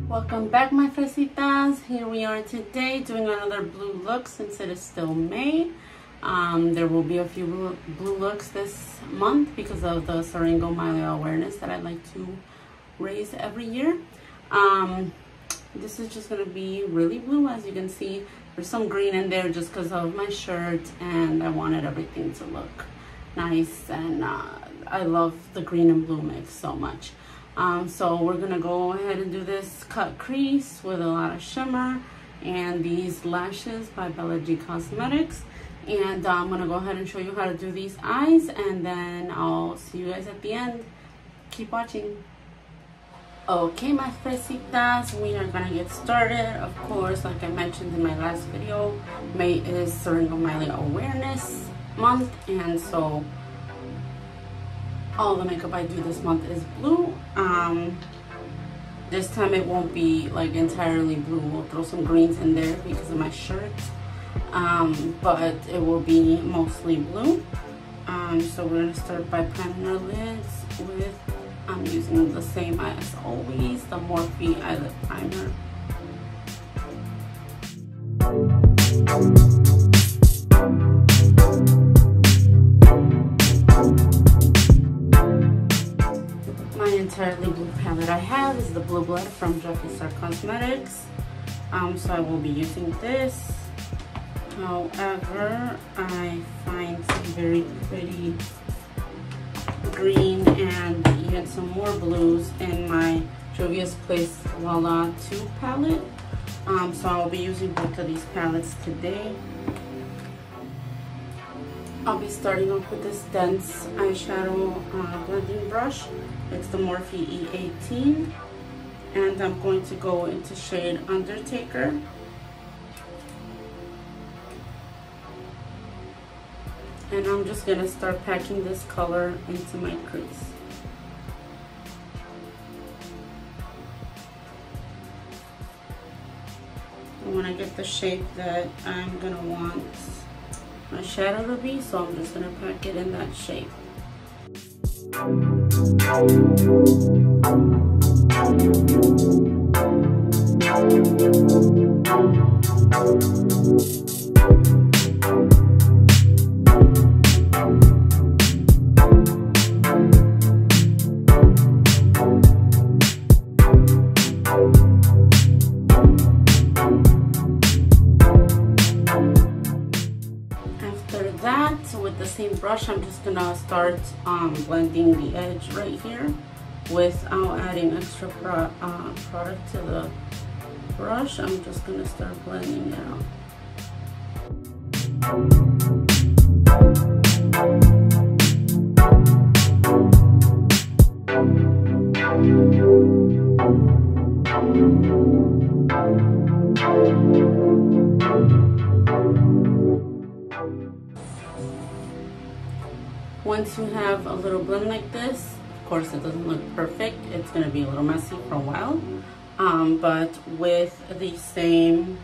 Welcome back, my Fresitas. Here we are today doing another blue look since it is still May. There will be a few blue looks this month because of the Syringomyelia Awareness that I like to raise every year. This is just going to be really blue. As you can see, there's some green in there just because of my shirt, and I wanted everything to look nice, and I love the green and blue mix so much. So we're gonna go ahead and do this cut crease with a lot of shimmer and these lashes by Bella G Cosmetics. And I'm gonna go ahead and show you how to do these eyes, and then I'll see you guys at the end. Keep watching. Okay, my Fresitas, we are gonna get started. Of course, like I mentioned in my last video, May is Syringomyelia Awareness Month, and so all the makeup I do this month is blue. This time it won't be like entirely blue. We'll throw some greens in there because of my shirt, but it will be mostly blue. So we're gonna start by priming our lids with, I'm using the same as always, the Morphe Eyelid Primer. Entirely blue palette I have is the Blue Blood from Jeffree Cosmetics. So I will be using this. However, I find some very pretty green and even some more blues in my Juvia's Clis Wahala 2 palette. So I'll be using both of these palettes today. I'll be starting off with this dense eyeshadow blending brush. It's the Morphe E18, and I'm going to go into shade Undertaker. And I'm just going to start packing this color into my crease. I want to get the shape that I'm going to want my shadow to be, so I'm just going to pack it in that shape. With the same brush, I'm just gonna start blending the edge right here without adding extra product to the brush. I'm just gonna start blending it out. Once you have a little blend like this, of course it doesn't look perfect. It's going to be a little messy for a while. But with the same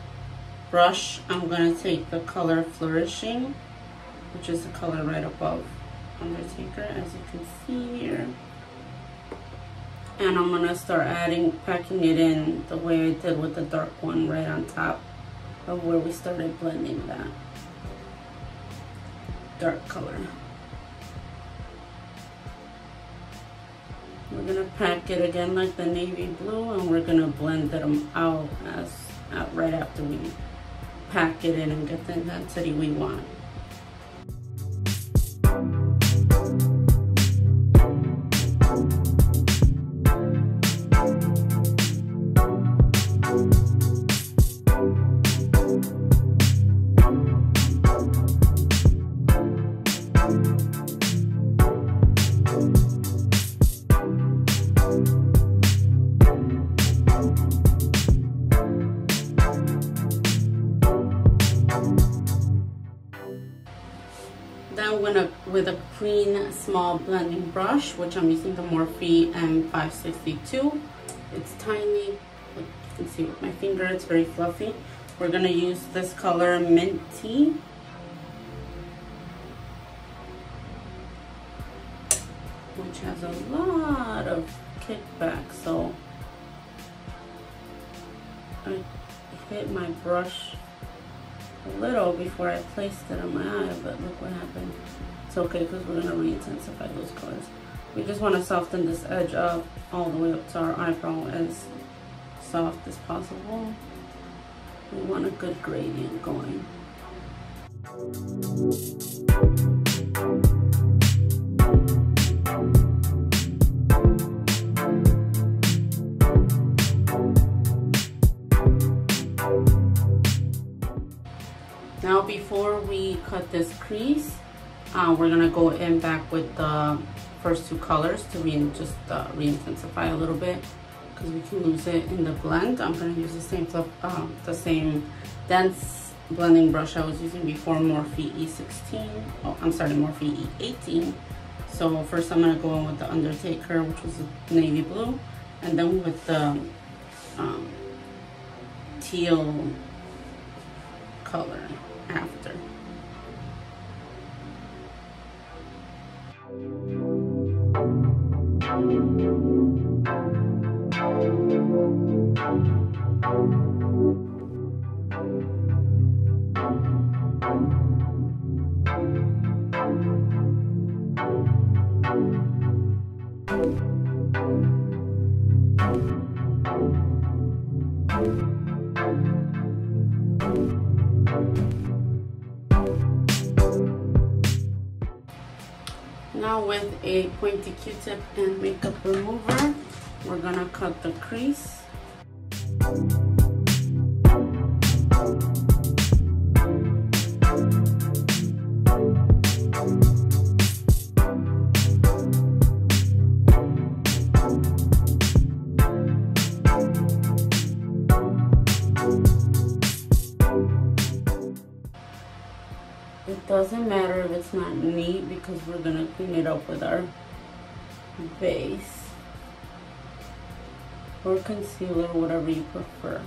brush, I'm going to take the color Flourishing, which is the color right above Undertaker, as you can see here. And I'm going to start packing it in the way I did with the dark one right on top of where we started blending that dark color. We're going to pack it again like the navy blue, and we're going to blend them out right after we pack it in and get the intensity we want. With a clean small blending brush, which I'm using the Morphe M562. It's tiny, you can see with my finger, it's very fluffy. We're gonna use this color Mint Tea, which has there's a lot of kickback, so I hit my brush a little before I placed it on my eye, but look what happened. It's okay because we're gonna re-intensify those colors. We just want to soften this edge up all the way up to our eyebrow as soft as possible. We want a good gradient going. Now before we cut this crease, we're gonna go in back with the first two colors to re-intensify a little bit because we can lose it in the blend. I'm gonna use the same dense blending brush I was using before, Morphe E16. Oh, I'm sorry, Morphe E18. So first I'm gonna go in with the Undertaker, which was a navy blue, and then with the teal color after. Now with a pointy Q-tip and makeup remover, we're gonna cut the crease. It doesn't matter if it's not neat because we're gonna clean it up with our base or concealer, whatever you prefer.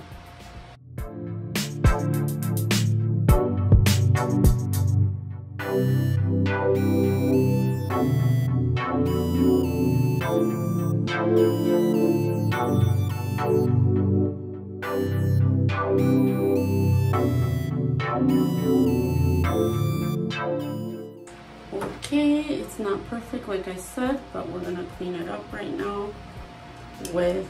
Okay, it's not perfect like I said, but we're gonna clean it up right now with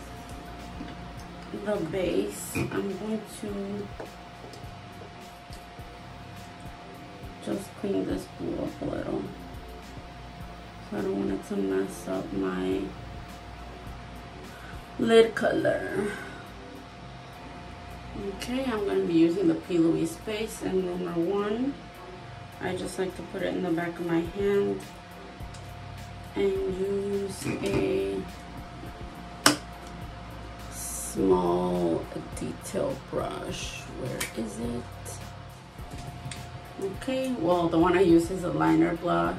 the base. I'm going to just clean this blue up a little. So I don't want it to mess up my lid color. Okay, I'm going to be using the P. Louise base in Rurmour 1. I just like to put it in the back of my hand and use a small detail brush. Where is it? Okay, well, the one I use is a liner blush,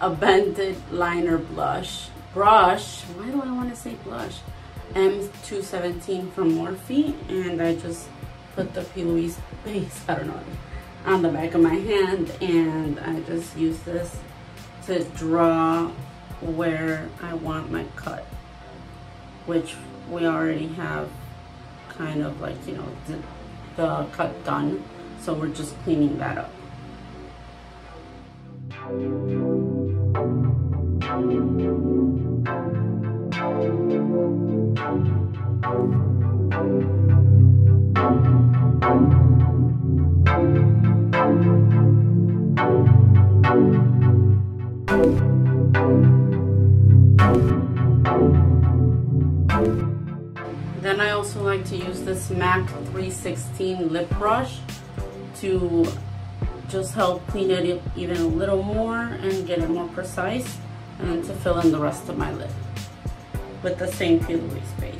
a bended liner blush. Why do I want to say blush? M217 from Morphe, and I just put the P. Louise base, I don't know, on the back of my hand, and I just use this to draw where I want my cut, which we already have kind of like, you know, the cut done, so we're just cleaning that up. Then I also like to use this MAC 316 lip brush to just help clean it even a little more and get it more precise, and to fill in the rest of my lip with the same P. Louise base.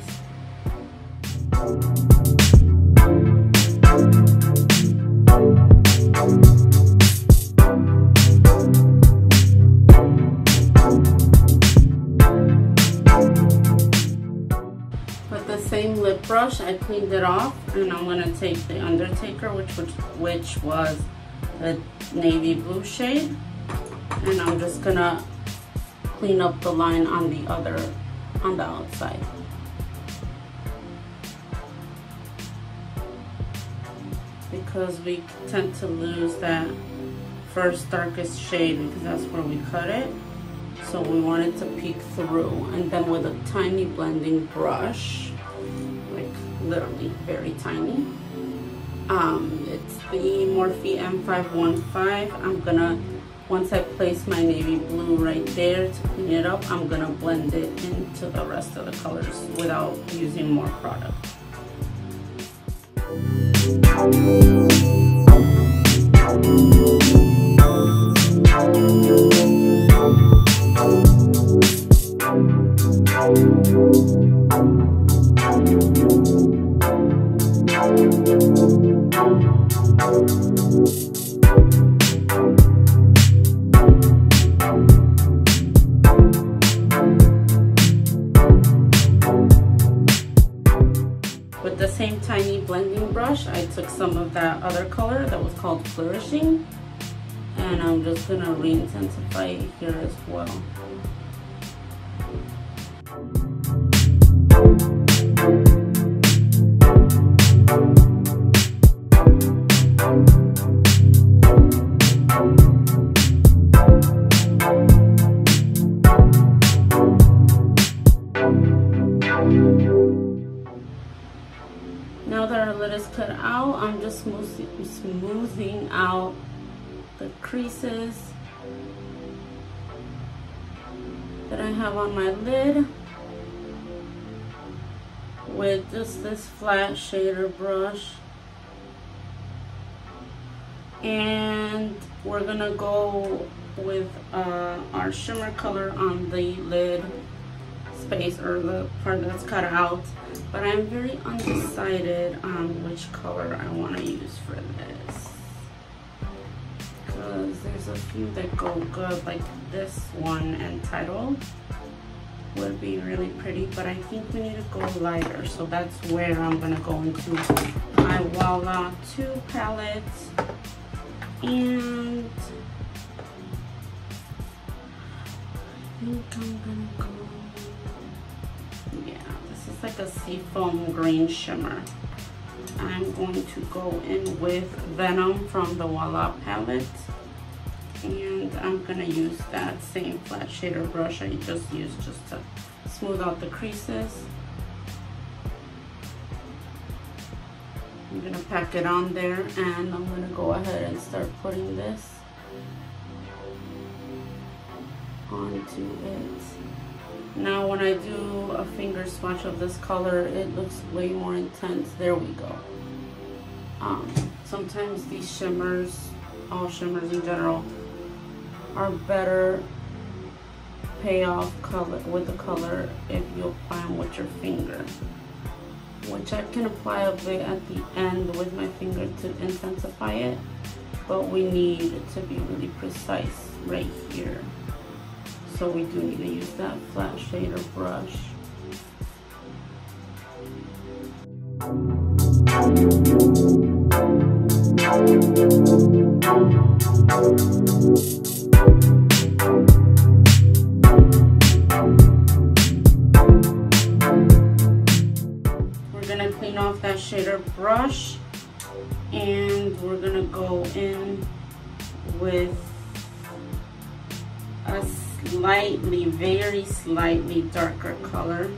With the same lip brush, I cleaned it off, and I'm going to take the Undertaker, which was the navy blue shade, And I'm just gonna clean up the line on the outside. Because we tend to lose that first darkest shade because that's where we cut it. So we want it to peek through. And then with a tiny blending brush, like literally very tiny, it's the Morphe M515. I'm gonna, once I place my navy blue right there to clean it up, I'm gonna blend it into the rest of the colors without using more product. With the same tiny blending brush, I took some of that other color that was called Flourishing, and I'm just gonna re-intensify it here as well. Now that our lid is cut out, I'm just smoothing out the creases that I have on my lid with just this flat shader brush. And we're gonna go with our shimmer color on the lid space, or the part that's cut out, but I'm very undecided on which color I want to use for this, because there's a few that go good, like this one, Untitled, would be really pretty, but I think we need to go lighter, so that's where I'm gonna go into my Wahala 2 palette. And I think I'm gonna go, yeah, this is like a seafoam green shimmer. I'm going to go in with Venom from the Wahala palette, and I'm gonna use that same flat shader brush I just used just to smooth out the creases. I'm gonna pack it on there, and I'm gonna go ahead and start putting this onto it. Now when I do a finger swatch of this color, it looks way more intense. There we go. Sometimes these shimmers, all shimmers in general, are better payoff color with the color if you apply them with your finger, which I can apply a bit at the end with my finger to intensify it, but we need it to be really precise right here. So we do need to use that flat shader brush. We're gonna clean off that shader brush, and we're gonna go in with a slightly, very slightly darker color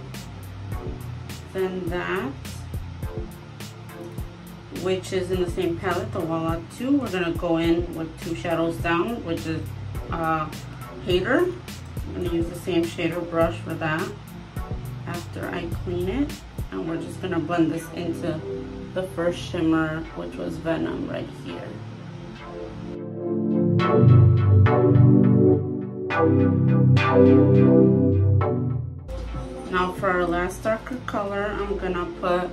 than that, which is in the same palette, the Wahala 2. We're gonna go in with 2 shadows down, which is Hater. I'm gonna use the same shader brush for that after I clean it, and we're just gonna blend this into the first shimmer, which was Venom right here. Now for our last darker color, I'm gonna put,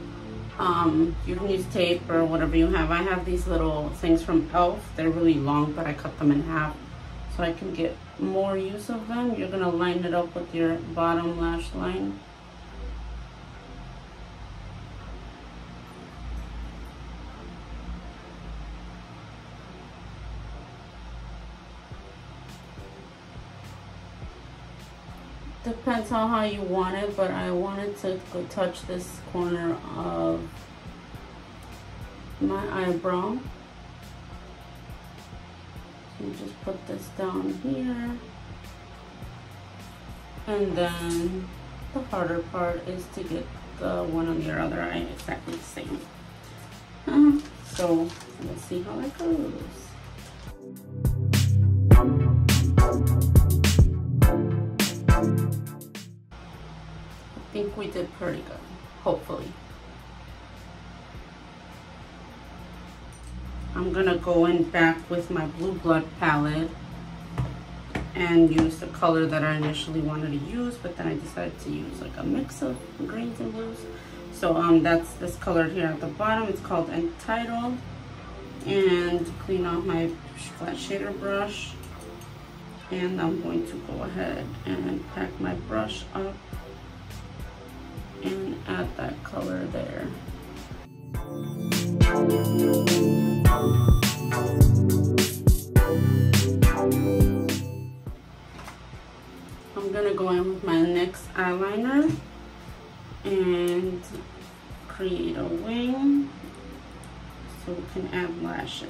you can use tape or whatever you have. I have these little things from E.L.F. They're really long, but I cut them in half so I can get more use of them. You're gonna line it up with your bottom lash line. depends on how you want it, but I wanted to go touch this corner of my eyebrow. So you just put this down here, and then the harder part is to get the one on your other eye exactly the same. So let's see how it goes. I think we did pretty good, hopefully. I'm gonna go in back with my Blue Blood palette and use the color that I initially wanted to use, but then I decided to use like a mix of greens and blues. So that's this color here at the bottom. It's called Untitled. And clean off my flat shader brush. And I'm going to go ahead and pack my brush up and add that color there. I'm gonna go in with my NYX eyeliner and create a wing so we can add lashes.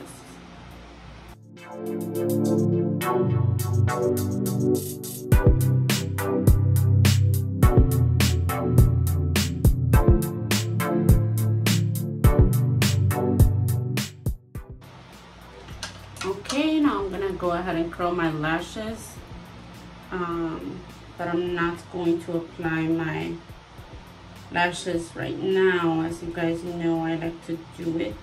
Okay, now I'm gonna go ahead and curl my lashes, but I'm not going to apply my lashes right now. As you guys know, I like to do it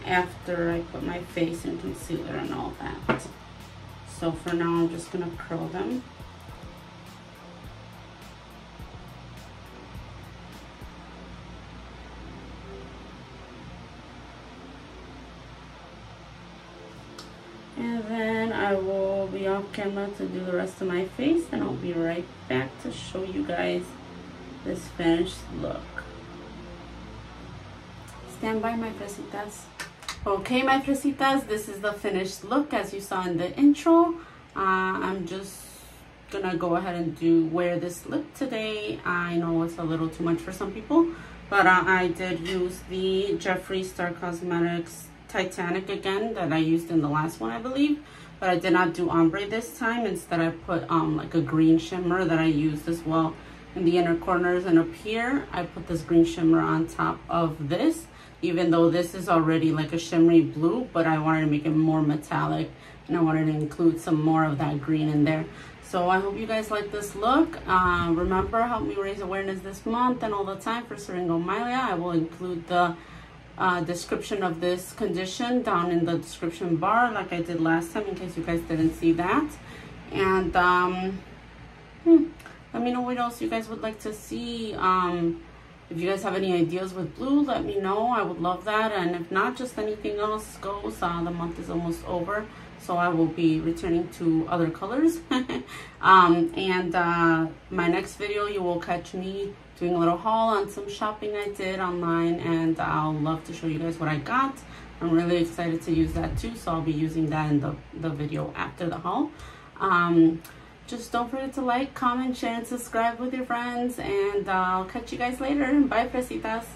after I put my face and concealer and all that. So for now, I'm just gonna curl them. And then I will be off camera to do the rest of my face, and I'll be right back to show you guys this finished look. Stand by, my fresitas. Okay, my fresitas, this is the finished look as you saw in the intro. I'm just gonna go ahead and wear this look today. I know it's a little too much for some people, but I did use the Jeffree Star Cosmetics Titanic again that I used in the last one, I believe, but I did not do ombre this time. Instead, I put like a green shimmer that I used as well in the inner corners, and up here I put this green shimmer on top of this, even though this is already like a shimmery blue, but I wanted to make it more metallic and I wanted to include some more of that green in there. So I hope you guys like this look. Remember, help me raise awareness this month and all the time for Syringomyelia. I will include the description of this condition down in the description bar like I did last time, in case you guys didn't see that. And let me know what else you guys would like to see. If you guys have any ideas with blue, let me know. I would love that. And if not, just anything else goes. The month is almost over, so I will be returning to other colors. My next video, you will catch me doing a little haul on some shopping I did online, and I'll love to show you guys what I got. I'm really excited to use that too, so I'll be using that in the video after the haul. Just don't forget to like, comment, share, and subscribe with your friends, and I'll catch you guys later. Bye, fresitas.